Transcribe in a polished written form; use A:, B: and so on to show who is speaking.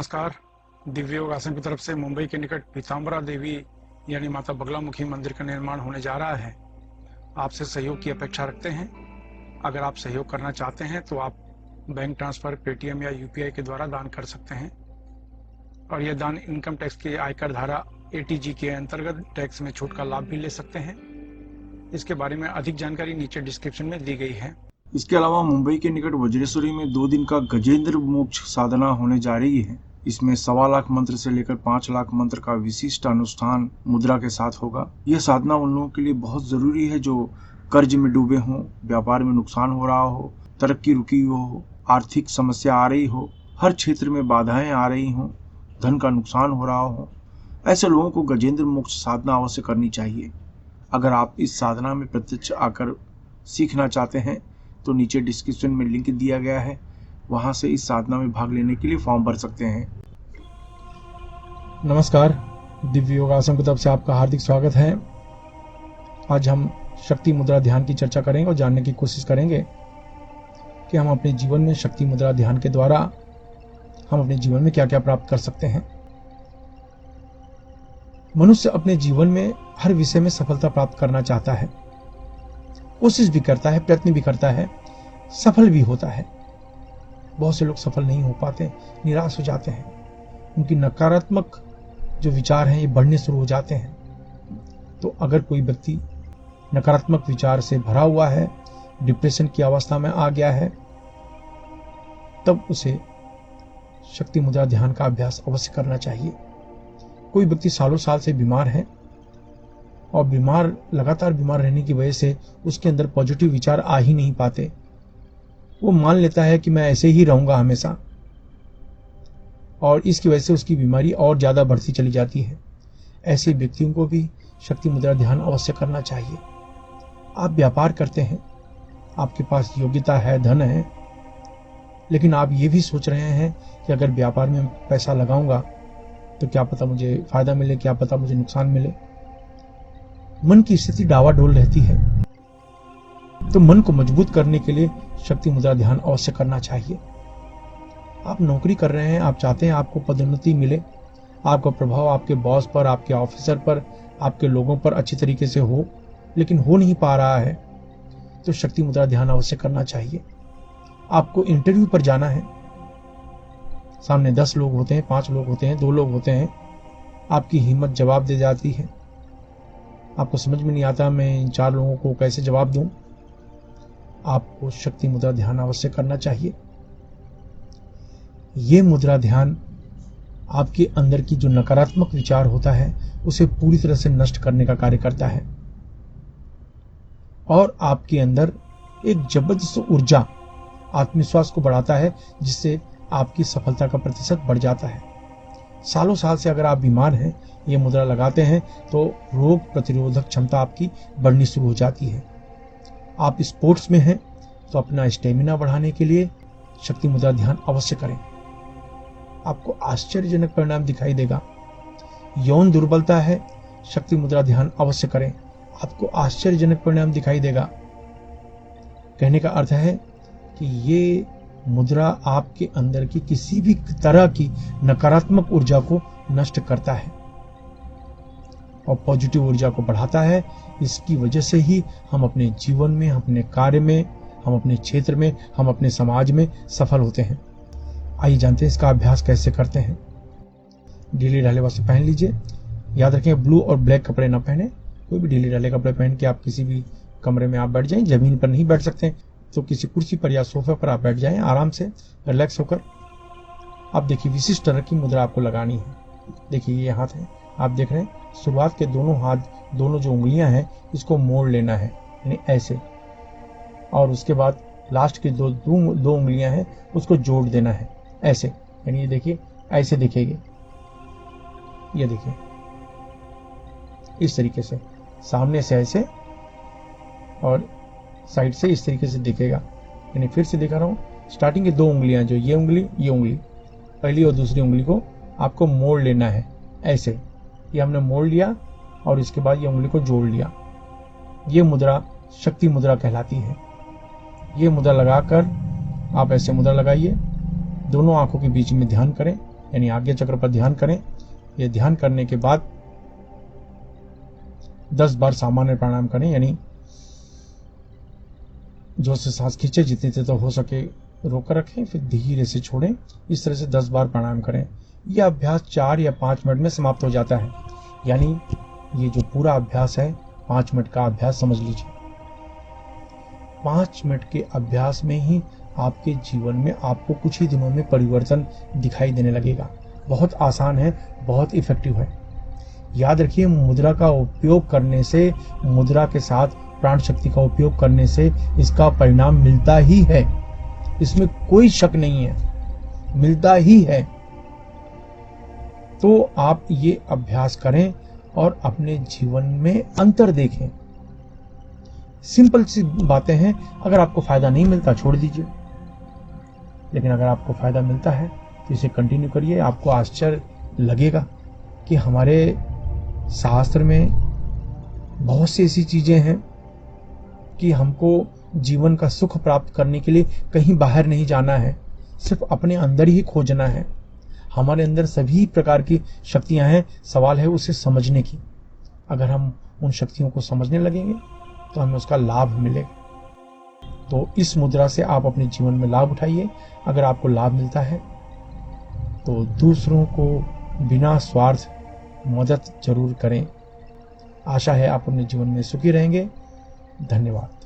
A: नमस्कार। दिव्य योगासन की तरफ से मुंबई के निकट पीताम्बरा देवी यानी माता बगलामुखी मंदिर का निर्माण होने जा रहा है। आपसे सहयोग की अपेक्षा रखते हैं। अगर आप सहयोग करना चाहते हैं तो आप बैंक ट्रांसफर, पेटीएम या यूपीआई के द्वारा दान कर सकते हैं और यह दान इनकम टैक्स के आयकर धारा एटीजी के अंतर्गत टैक्स में छूट का लाभ भी ले सकते हैं। इसके बारे में अधिक जानकारी नीचे डिस्क्रिप्शन में दी गई है।
B: इसके अलावा मुंबई के निकट वज्रेश्वरी में 2 दिन का गजेंद्र मोक्ष साधना होने जा रही है। इसमें 1.25 लाख मंत्र से लेकर 5 लाख मंत्र का विशिष्ट अनुष्ठान मुद्रा के साथ होगा। यह साधना उन लोगों के लिए बहुत जरूरी है जो कर्ज में डूबे हों, व्यापार में नुकसान हो रहा हो, तरक्की रुकी हो, आर्थिक समस्या आ रही हो, हर क्षेत्र में बाधाएं आ रही हों, धन का नुकसान हो रहा हो। ऐसे लोगों को गजेंद्र मोक्ष साधना अवश्य करनी चाहिए। अगर आप इस साधना में प्रत्यक्ष आकर सीखना चाहते हैं तो नीचे डिस्क्रिप्शन में लिंक दिया गया है, वहां से इस साधना में भाग लेने के लिए फॉर्म भर सकते हैं।
C: नमस्कार, दिव्य योगासन की तरफ से आपका हार्दिक स्वागत है। आज हम शक्ति मुद्रा ध्यान की चर्चा करेंगे और जानने की कोशिश करेंगे कि हम अपने जीवन में शक्ति मुद्रा ध्यान के द्वारा हम अपने जीवन में क्या क्या प्राप्त कर सकते हैं। मनुष्य अपने जीवन में हर विषय में सफलता प्राप्त करना चाहता है, कोशिश भी करता है, प्रयत्न भी करता है, सफल भी होता है। बहुत से लोग सफल नहीं हो पाते, निराश हो जाते हैं, उनकी नकारात्मक जो विचार हैं ये बढ़ने शुरू हो जाते हैं। तो अगर कोई व्यक्ति नकारात्मक विचार से भरा हुआ है, डिप्रेशन की अवस्था में आ गया है, तब उसे शक्ति मुद्रा ध्यान का अभ्यास अवश्य करना चाहिए। कोई व्यक्ति सालों साल से बीमार है और लगातार बीमार रहने की वजह से उसके अंदर पॉजिटिव विचार आ ही नहीं पाते। वो मान लेता है कि मैं ऐसे ही रहूंगा हमेशा, और इसकी वजह से उसकी बीमारी और ज्यादा बढ़ती चली जाती है। ऐसे व्यक्तियों को भी शक्ति मुद्रा ध्यान अवश्य करना चाहिए। आप व्यापार करते हैं, आपके पास योग्यता है, धन है, लेकिन आप ये भी सोच रहे हैं कि अगर व्यापार में पैसा लगाऊंगा तो क्या पता मुझे फायदा मिले, क्या पता मुझे नुकसान मिले। मन की स्थिति डावाडोल रहती है, तो मन को मजबूत करने के लिए शक्ति मुद्रा ध्यान अवश्य करना चाहिए। आप नौकरी कर रहे हैं, आप चाहते हैं आपको पदोन्नति मिले, आपका प्रभाव आपके बॉस पर, आपके ऑफिसर पर, आपके लोगों पर अच्छी तरीके से हो, लेकिन हो नहीं पा रहा है, तो शक्ति मुद्रा ध्यान अवश्य करना चाहिए। आपको इंटरव्यू पर जाना है, सामने 10 लोग होते हैं, 5 लोग होते हैं, 2 लोग होते हैं, आपकी हिम्मत जवाब दे जाती है, आपको समझ में नहीं आता मैं इन 4 लोगों को कैसे जवाब दूं। आपको शक्ति मुद्रा ध्यान अवश्य करना चाहिए। ये मुद्रा ध्यान आपके अंदर की जो नकारात्मक विचार होता है उसे पूरी तरह से नष्ट करने का कार्य करता है और आपके अंदर एक जबरदस्त ऊर्जा, आत्मविश्वास को बढ़ाता है, जिससे आपकी सफलता का प्रतिशत बढ़ जाता है। सालों साल से अगर आप बीमार हैं, ये मुद्रा लगाते हैं तो रोग प्रतिरोधक क्षमता आपकी बढ़नी शुरू हो जाती है। आप स्पोर्ट्स में हैं तो अपना स्टेमिना बढ़ाने के लिए शक्ति मुद्रा ध्यान अवश्य करें। आपको आश्चर्यजनक परिणाम दिखाई देगा। यौन दुर्बलता है, शक्ति मुद्रा ध्यान अवश्य करें, आपको आश्चर्यजनक परिणाम दिखाई देगा। कहने का अर्थ है कि ये मुद्रा आपके अंदर की किसी भी तरह की नकारात्मक ऊर्जा को नष्ट करता है और पॉजिटिव ऊर्जा को बढ़ाता है। इसकी वजह से ही हम अपने जीवन में, अपने कार्य में, हम अपने क्षेत्र में, हम अपने समाज में सफल होते हैं। आइए जानते हैं इसका अभ्यास कैसे करते हैं। ढीले ढाले वस्त्र पहन लीजिए। याद रखें, ब्लू और ब्लैक कपड़े ना पहने। कोई भी ढीले ढाले कपड़े पहन के आप किसी भी कमरे में आप बैठ जाएं। जमीन पर नहीं बैठ सकते तो किसी कुर्सी पर या सोफे पर आप बैठ जाएं, आराम से रिलैक्स होकर। आप देखिए, विशिष्ट तरह की मुद्रा आपको लगानी है। देखिए, ये हाथ है, आप देख रहे हैं, शुरुआत के दोनों हाथ, दोनों जो उंगलियां हैं, इसको मोड़ लेना है, यानी ऐसे, और उसके बाद लास्ट की दो उंगलियां हैं उसको जोड़ देना है, ऐसे, यानी ये देखिए ऐसे दिखेगी। ये देखिए इस तरीके से, सामने से ऐसे और साइड से इस तरीके से दिखेगा। यानी फिर से दिखा रहा हूँ, स्टार्टिंग की 2 उंगलियां, जो ये उंगली, पहली और दूसरी उंगली को आपको मोड़ लेना है ऐसे। ये हमने मोड़ लिया और इसके बाद ये उंगली को जोड़ लिया। ये मुद्रा शक्ति मुद्रा कहलाती है। ये मुद्रा लगाकर आप ऐसे मुद्रा लगाइए, दोनों आंखों के बीच में ध्यान करें यानी आज्ञा चक्र पर ध्यान करें। ये ध्यान करने के बाद 10 बार सामान्य प्राणायाम करें, यानी जोर से सांस खींचे, जितनी देर तक हो सके रोक कर रखें, फिर धीरे से छोड़ें। इस तरह से 10 बार प्राणायाम करें। यह अभ्यास 4 या 5 मिनट में समाप्त हो जाता है। यानी ये जो पूरा अभ्यास है 5 मिनट का अभ्यास समझ लीजिए। 5 मिनट के अभ्यास में ही आपके जीवन में आपको कुछ ही दिनों में परिवर्तन दिखाई देने लगेगा। बहुत आसान है, बहुत इफेक्टिव है। याद रखिए, मुद्रा का उपयोग करने से, मुद्रा के साथ प्राण शक्ति का उपयोग करने से इसका परिणाम मिलता ही है। इसमें कोई शक नहीं है, मिलता ही है। तो आप ये अभ्यास करें और अपने जीवन में अंतर देखें। सिंपल सी बातें हैं। अगर आपको फायदा नहीं मिलता छोड़ दीजिए, लेकिन अगर आपको फायदा मिलता है तो इसे कंटिन्यू करिए। आपको आश्चर्य लगेगा कि हमारे शास्त्र में बहुत सी ऐसी चीजें हैं कि हमको जीवन का सुख प्राप्त करने के लिए कहीं बाहर नहीं जाना है, सिर्फ अपने अंदर ही खोजना है। हमारे अंदर सभी प्रकार की शक्तियां हैं, सवाल है उसे समझने की। अगर हम उन शक्तियों को समझने लगेंगे तो हमें उसका लाभ मिलेगा। तो इस मुद्रा से आप अपने जीवन में लाभ उठाइए। अगर आपको लाभ मिलता है तो दूसरों को बिना स्वार्थ मदद जरूर करें। आशा है आप अपने जीवन में सुखी रहेंगे। धन्यवाद।